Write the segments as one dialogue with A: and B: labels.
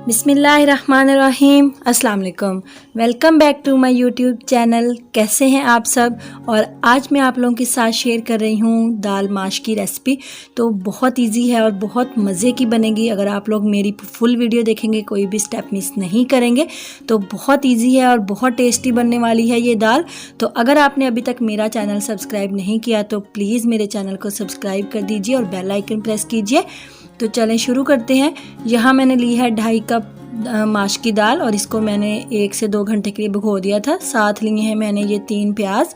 A: बिस्मिल्लाहिर्रहमानिर्रहीम। अस्सलाम वालेकुम। Welcome back to my YouTube channel. कैसे हैं आप सब। और आज मैं आप लोगों के साथ शेयर कर रही हूँ दाल माश की रेसिपी। तो बहुत इजी है और बहुत मज़े की बनेगी। अगर आप लोग मेरी फुल वीडियो देखेंगे, कोई भी स्टेप मिस नहीं करेंगे, तो बहुत इजी है और बहुत टेस्टी बनने वाली है ये दाल। तो अगर आपने अभी तक मेरा चैनल सब्सक्राइब नहीं किया तो प्लीज़ मेरे चैनल को सब्सक्राइब कर दीजिए और बेल आइकन प्रेस कीजिए। तो चलें शुरू करते हैं। यहाँ मैंने ली है 2.5 कप माश की दाल और इसको मैंने 1 से 2 घंटे के लिए भिगो दिया था। साथ लिए हैं मैंने ये 3 प्याज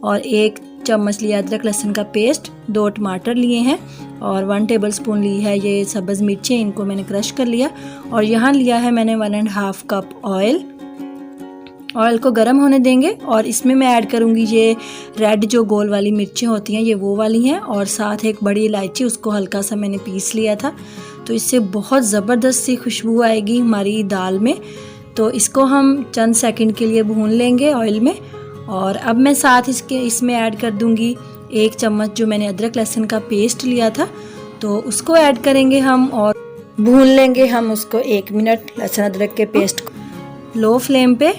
A: और 1 चम्मच लिया अदरक लहसुन का पेस्ट, 2 टमाटर लिए हैं और 1 टेबलस्पून ली है ये सब्ज़ मिर्चें, इनको मैंने क्रश कर लिया। और यहाँ लिया है मैंने 1.5 कप ऑयल को गर्म होने देंगे और इसमें मैं ऐड करूँगी ये रेड जो गोल वाली मिर्चें होती हैं, ये वो वाली हैं, और साथ एक बड़ी इलायची, उसको हल्का सा मैंने पीस लिया था। तो इससे बहुत ज़बरदस्त सी खुशबू आएगी हमारी दाल में। तो इसको हम चंद सेकंड के लिए भून लेंगे ऑयल में। और अब मैं साथ इसमें ऐड कर दूँगी 1 चम्मच जो मैंने अदरक लहसुन का पेस्ट लिया था, तो उसको ऐड करेंगे हम और भून लेंगे हम उसको 1 मिनट, लहसुन अदरक के पेस्ट को लो फ्लेम पे।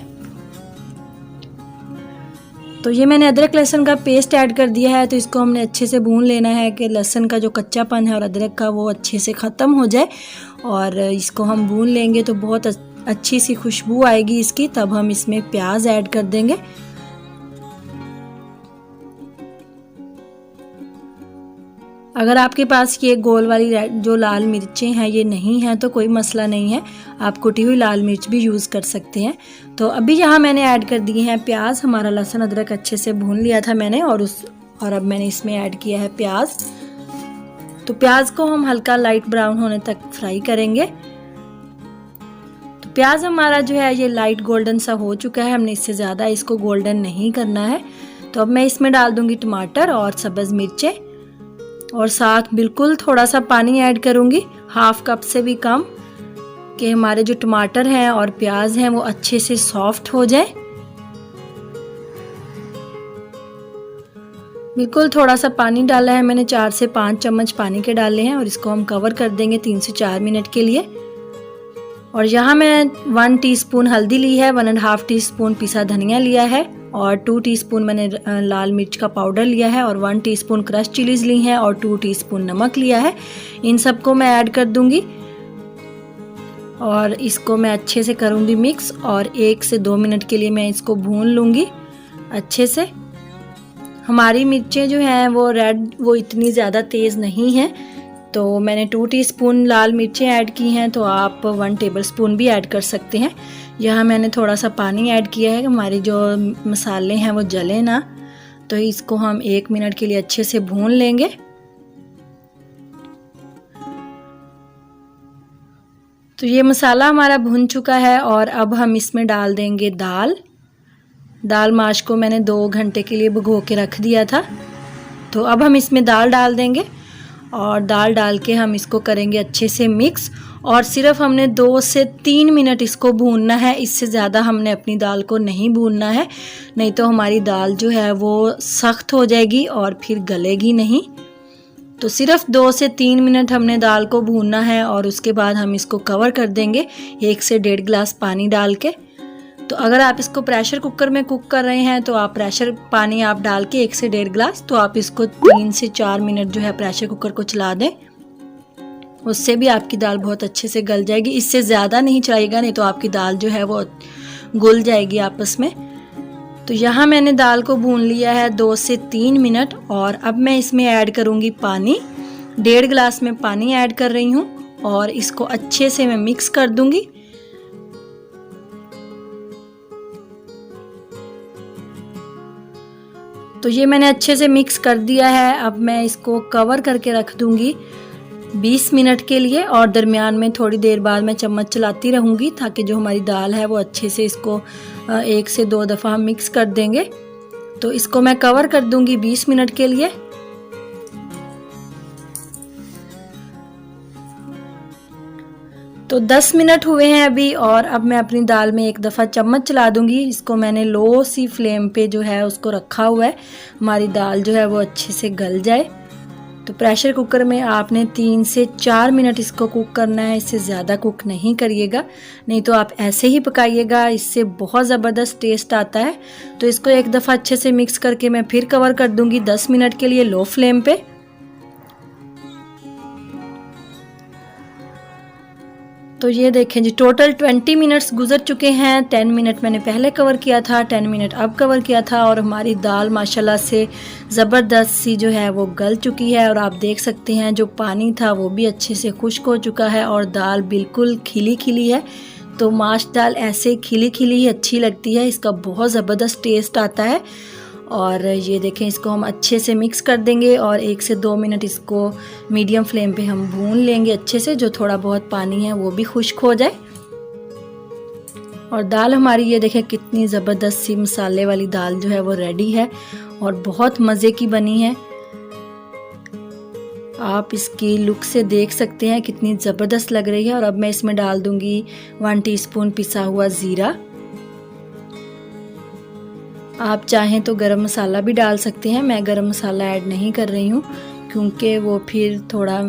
A: तो ये मैंने अदरक लहसुन का पेस्ट ऐड कर दिया है। तो इसको हमने अच्छे से भून लेना है कि लहसुन का जो कच्चापन है और अदरक का वो अच्छे से ख़त्म हो जाए। और इसको हम भून लेंगे तो बहुत अच्छी सी खुशबू आएगी इसकी। तब हम इसमें प्याज ऐड कर देंगे। अगर आपके पास ये गोल वाली जो लाल मिर्चें हैं ये नहीं हैं तो कोई मसला नहीं है, आप कुटी हुई लाल मिर्च भी यूज़ कर सकते हैं। तो अभी यहाँ मैंने ऐड कर दिए हैं प्याज। हमारा लहसुन अदरक अच्छे से भून लिया था मैंने और अब मैंने इसमें ऐड किया है प्याज। तो प्याज को हम हल्का लाइट ब्राउन होने तक फ्राई करेंगे। तो प्याज हमारा जो है ये लाइट गोल्डन सा हो चुका है, हमने इससे ज़्यादा इसको गोल्डन नहीं करना है। तो अब मैं इसमें डाल दूँगी टमाटर और सब्ज़ मिर्चें और साथ बिल्कुल थोड़ा सा पानी ऐड करूँगी, 1/2 कप से भी कम, कि हमारे जो टमाटर हैं और प्याज हैं वो अच्छे से सॉफ्ट हो जाए। बिल्कुल थोड़ा सा पानी डाला है मैंने, 4 से 5 चम्मच पानी के डाले हैं और इसको हम कवर कर देंगे 3 से 4 मिनट के लिए। और यहाँ मैं 1 टीस्पून हल्दी ली है, 1.5 टीस्पून पिसा धनिया लिया है और 2 टीस्पून मैंने लाल मिर्च का पाउडर लिया है और 1 टीस्पून क्रश चिलीज़ ली हैं और 2 टीस्पून नमक लिया है। इन सबको मैं ऐड कर दूंगी और इसको मैं अच्छे से करूंगी मिक्स और 1 से 2 मिनट के लिए मैं इसको भून लूँगी अच्छे से। हमारी मिर्चें जो हैं वो रेड, वो इतनी ज़्यादा तेज़ नहीं हैं, तो मैंने 2 टीस्पून लाल मिर्चें ऐड की हैं, तो आप 1 टेबलस्पून भी ऐड कर सकते हैं। यहाँ मैंने थोड़ा सा पानी ऐड किया है, हमारे जो मसाले हैं वो जले ना। तो इसको हम 1 मिनट के लिए अच्छे से भून लेंगे। तो ये मसाला हमारा भुन चुका है और अब हम इसमें डाल देंगे दाल माश को मैंने 2 घंटे के लिए भिगो के रख दिया था। तो अब हम इसमें दाल डाल देंगे और दाल डाल के हम इसको करेंगे अच्छे से मिक्स। और सिर्फ हमने 2 से 3 मिनट इसको भूनना है, इससे ज़्यादा हमने अपनी दाल को नहीं भूनना है, नहीं तो हमारी दाल जो है वो सख्त हो जाएगी और फिर गलेगी नहीं। तो सिर्फ 2 से 3 मिनट हमने दाल को भूनना है और उसके बाद हम इसको कवर कर देंगे 1 से 1.5 गिलास पानी डाल के। तो अगर आप इसको प्रेशर कुकर में कुक कर रहे हैं तो आप प्रेशर पानी आप डाल के 1 से 1.5 गिलास, तो आप इसको 3 से 4 मिनट जो है प्रेशर कुकर को चला दें, उससे भी आपकी दाल बहुत अच्छे से गल जाएगी। इससे ज़्यादा नहीं चलाइएगा, नहीं तो आपकी दाल जो है वो घुल जाएगी आपस में। तो यहाँ मैंने दाल को भून लिया है 2 से 3 मिनट और अब मैं इसमें ऐड करूँगी पानी। 1.5 गिलास में पानी ऐड कर रही हूँ और इसको अच्छे से मैं मिक्स कर दूँगी। तो ये मैंने अच्छे से मिक्स कर दिया है। अब मैं इसको कवर करके रख दूँगी 20 मिनट के लिए और दरमियान में थोड़ी देर बाद मैं चम्मच चलाती रहूँगी ताकि जो हमारी दाल है वो अच्छे से इसको 1 से 2 दफ़ा हम मिक्स कर देंगे। तो इसको मैं कवर कर दूँगी 20 मिनट के लिए। तो 10 मिनट हुए हैं अभी और अब मैं अपनी दाल में एक दफ़ा चम्मच चला दूँगी। इसको मैंने लो सी फ्लेम पे जो है उसको रखा हुआ है, हमारी दाल जो है वो अच्छे से गल जाए। तो प्रेशर कुकर में आपने 3 से 4 मिनट इसको कुक करना है, इससे ज़्यादा कुक नहीं करिएगा, नहीं तो आप ऐसे ही पकाइएगा, इससे बहुत ज़बरदस्त टेस्ट आता है। तो इसको एक दफ़ा अच्छे से मिक्स करके मैं फिर कवर कर दूंगी 10 मिनट के लिए लो फ्लेम पे। तो ये देखें जी, टोटल 20 मिनट्स गुजर चुके हैं। 10 मिनट मैंने पहले कवर किया था, 10 मिनट अब कवर किया था, और हमारी दाल माशाल्लाह से ज़बरदस्त सी जो है वो गल चुकी है। और आप देख सकते हैं जो पानी था वो भी अच्छे से खुश्क हो चुका है और दाल बिल्कुल खिली खिली है। तो माश दाल ऐसे खिली खिली ही अच्छी लगती है, इसका बहुत ज़बरदस्त टेस्ट आता है। और ये देखें, इसको हम अच्छे से मिक्स कर देंगे और 1 से 2 मिनट इसको मीडियम फ्लेम पे हम भून लेंगे अच्छे से, जो थोड़ा बहुत पानी है वो भी खुश्क हो जाए। और दाल हमारी ये देखें कितनी ज़बरदस्त सी मसाले वाली दाल जो है वो रेडी है और बहुत मज़े की बनी है। आप इसकी लुक से देख सकते हैं कितनी ज़बरदस्त लग रही है। और अब मैं इसमें डाल दूंगी 1 टीस्पून पिसा हुआ ज़ीरा। आप चाहें तो गरम मसाला भी डाल सकते हैं, मैं गरम मसाला ऐड नहीं कर रही हूँ क्योंकि वो फिर थोड़ा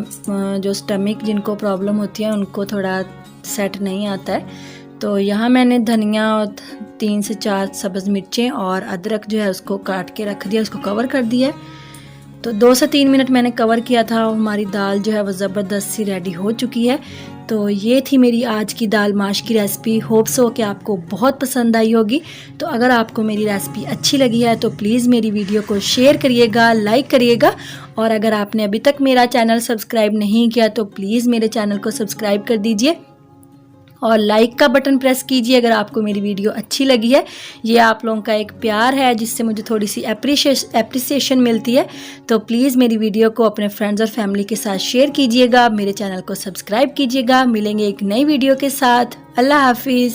A: जो स्टमक जिनको प्रॉब्लम होती है उनको थोड़ा सेट नहीं आता है। तो यहाँ मैंने धनिया और 3 से 4 सब्ज़ मिर्चें और अदरक जो है उसको काट के रख दिया, उसको कवर कर दिया। तो 2 से 3 मिनट मैंने कवर किया था और हमारी दाल जो है वो ज़बरदस्त सी रेडी हो चुकी है। तो ये थी मेरी आज की दाल माश की रेसिपी। होप सो कि आपको बहुत पसंद आई होगी। तो अगर आपको मेरी रेसिपी अच्छी लगी है तो प्लीज़ मेरी वीडियो को शेयर करिएगा, लाइक करिएगा। और अगर आपने अभी तक मेरा चैनल सब्सक्राइब नहीं किया तो प्लीज़ मेरे चैनल को सब्सक्राइब कर दीजिए और लाइक का बटन प्रेस कीजिए अगर आपको मेरी वीडियो अच्छी लगी है। ये आप लोगों का एक प्यार है जिससे मुझे थोड़ी सी एप्रिसिएशन मिलती है। तो प्लीज़ मेरी वीडियो को अपने फ्रेंड्स और फैमिली के साथ शेयर कीजिएगा, मेरे चैनल को सब्सक्राइब कीजिएगा। मिलेंगे एक नई वीडियो के साथ। अल्लाह हाफिज़।